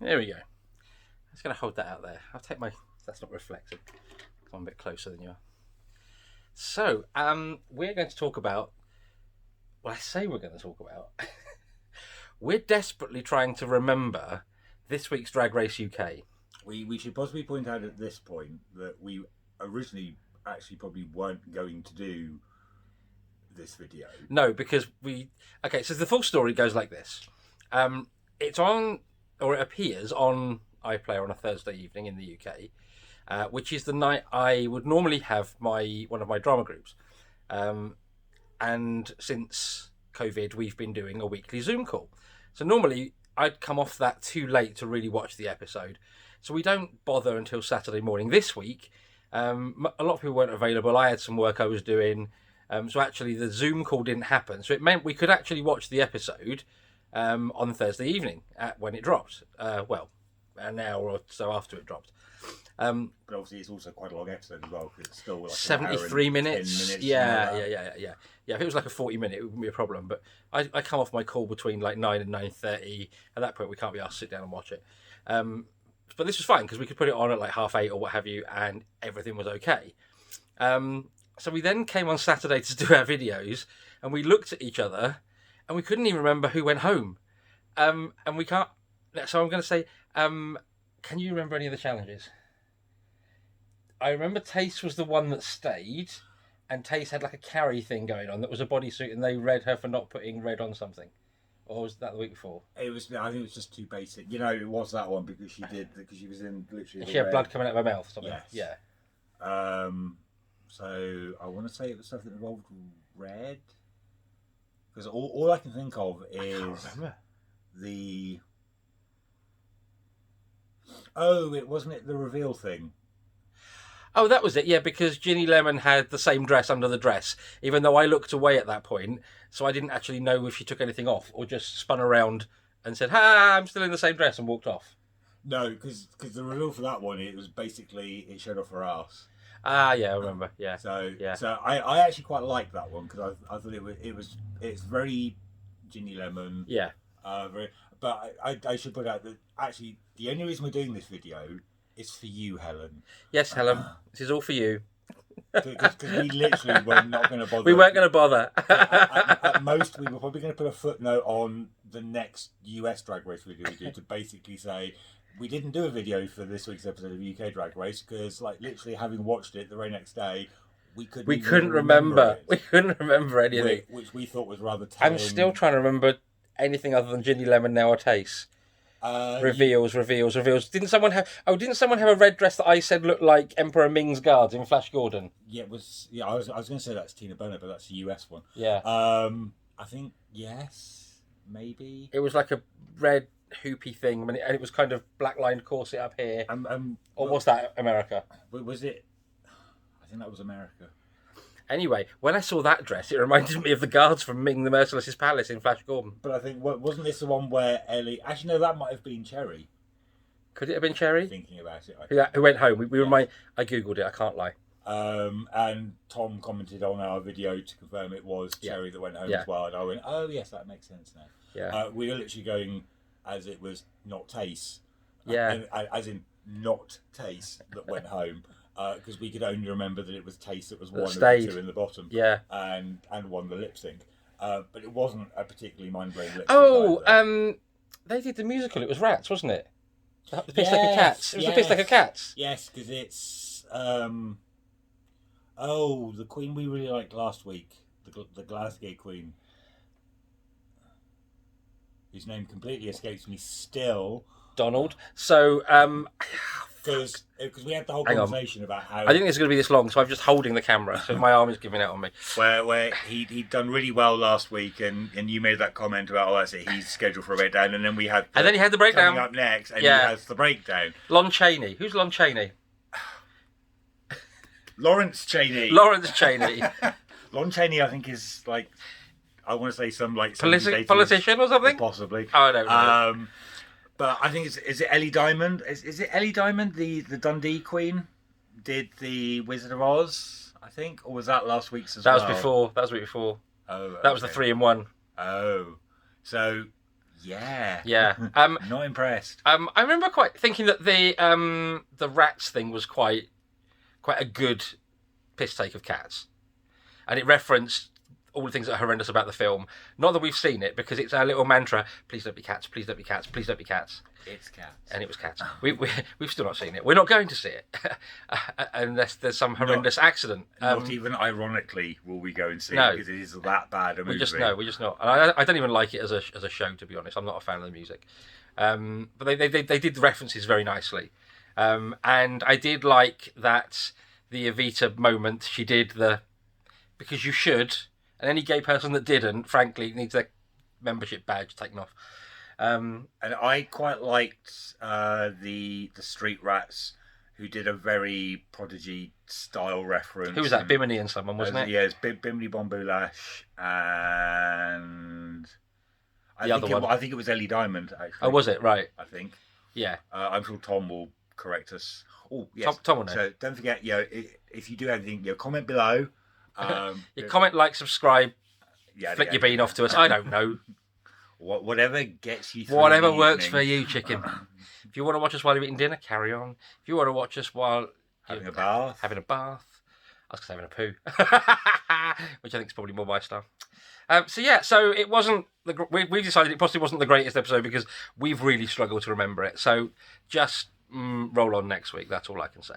There we go. I'm just going to hold that out there. I'll take my... That's not reflective. I'm a bit closer than you are. So, we're going to talk about... Well, I say we're going to talk about... We're desperately trying to remember this week's Drag Race UK. We should possibly point out at this point that we originally actually probably weren't going to do this video. No, because we... Okay, so the full story goes like this. It's on, or it appears on iPlayer on a Thursday evening in the UK, which is the night I would normally have one of my drama groups. And since COVID, we've been doing a weekly Zoom call. So normally I'd come off that too late to really watch the episode. So we don't bother until Saturday morning. This week, a lot of people weren't available. I had some work I was doing. So actually the Zoom call didn't happen. So it meant we could actually watch the episode on Thursday evening when it dropped. Well, an hour or so after it dropped. But obviously it's also quite a long episode as well, because it's still like 73 minutes. 10 minutes. Yeah. If it was like a 40-minute, it wouldn't be a problem. But I come off my call between like 9 and 9:30. At that point, we can't be asked to sit down and watch it. But this was fine because we could put it on at like 8:30 or what have you, and everything was okay. So we then came on Saturday to do our videos, and we looked at each other, and we couldn't even remember who went home. And we can't. So I'm going to say, can you remember any of the challenges? I remember Tace was the one that stayed, and Tace had like a carry thing going on that was a bodysuit, and they read her for not putting red on something. Or was that the week before? It was. I think it was just too basic. You know, it was that one because she was in literally. She had blood coming out of her mouth. Or something. Yes. Yeah. So I want to say it was stuff that involved red, because all I can think of is the. Oh, it wasn't it the reveal thing. Oh, that was it, yeah, because Ginny Lemon had the same dress under the dress, even though I looked away at that point, so I didn't actually know if she took anything off, or just spun around and said, "Ha, I'm still in the same dress," and walked off. No, because the reveal for that one, it was basically, it showed off her ass. Ah, yeah, I remember, yeah. So yeah. I actually quite liked that one, because I thought it's very Ginny Lemon. Yeah. But I should put out that, actually, the only reason we're doing this video is for you, Helen. Yes, Helen. This is all for you. Because we literally were not going to bother. We weren't going to bother. At most, we were probably going to put a footnote on the next US Drag Race video we do to basically say we didn't do a video for this week's episode of UK Drag Race because, like, literally having watched it the very next day, we couldn't remember. We couldn't remember anything, which we thought was rather telling. I'm still trying to remember anything other than Ginny Lemon now or Tace. Reveals. Didn't someone have a red dress that I said looked like Emperor Ming's guards in Flash Gordon? Yeah, it was. Yeah, I was going to say that's Tina Burner, but that's a US one. Yeah. I think yes, maybe. It was like a red hoopy thing, and it was kind of black lined corset up here. Or was that America? Was it? I think that was America. Anyway, when I saw that dress, it reminded me of the guards from Ming the Merciless's palace in Flash Gordon. But I think, wasn't this the one where Ellie... Actually, no, that might have been Cherry. Could it have been Cherry? Thinking about it. Who went home. I Googled it, I can't lie. And Tom commented on our video to confirm it was Cherry that went home as well. And I went, oh, yes, that makes sense now. Yeah. We were literally going as it was not Tace. Yeah. As in not Tace that went home. Because we could only remember that it was Tace that was one of the two in the bottom, and won the lip sync, but it wasn't a particularly mind-blowing lip sync. Oh, they did the musical. It was Rats, wasn't it? The Piss Like a Cats. It was the Piss Like a Cats. Yes, because it's the queen we really liked last week, the Glasgow queen, whose name completely escapes me still. Donald. So, because we had the whole conversation about how... I think this is going to be this long, so I'm just holding the camera, so my arm is giving out on me. Where he'd done really well last week, and you made that comment about, oh, that's it, he's scheduled for a breakdown, and then we had... And then he had the breakdown. Coming up next, and he has the breakdown. Lon Chaney. Who's Lon Chaney? Lawrence Chaney. Lawrence Chaney. Lon Chaney, I think, is, like, I want to say some, like... Politician or something? Possibly. Oh, I don't know. But I think is it Ellie Diamond? Is it Ellie Diamond, the Dundee Queen, did the Wizard of Oz? I think, or was that last week's as well? That was the week before. Oh, okay. That was the 3-in-1. Oh, so Yeah. Yeah. Not impressed. I remember quite thinking that the rats thing was quite a good piss take of Cats, and it referenced all the things that are horrendous about the film. Not that we've seen it, because it's our little mantra: please don't be cats, please don't be cats, please don't be cats. It's Cats. And it was Cats. We've still not seen it. We're not going to see it unless there's some horrendous accident. Not even ironically will we go and see No. it, because it is that bad a movie. We're just not. And I don't even like it as a show, to be honest. I'm not a fan of the music. But they did the references very nicely. And I did like that the Evita moment. She did because you should, and any gay person that didn't, frankly, needs their membership badge taken off. And I quite liked the Street Rats, who did a very Prodigy style reference. Who was that? Bimini and someone, wasn't it? Yeah, it's Bimini Bon Boulash and I think it was Ellie Diamond. Actually. Oh, was it? Right. I think. Yeah. I'm sure Tom will correct us. Oh, yes. Tom will know. So don't forget, if you do anything, comment below. Comment, like, subscribe, flick your bean yeah. off to us. I don't know. Whatever gets you through Whatever the works evening. for you, chicken. If you want to watch us while you're eating dinner, carry on. If you want to watch us while Having a bath. I was going to say having a poo, which I think is probably more my style. So it wasn't. We've decided it possibly wasn't the greatest episode because we've really struggled to remember it. So just roll on next week. That's all I can say.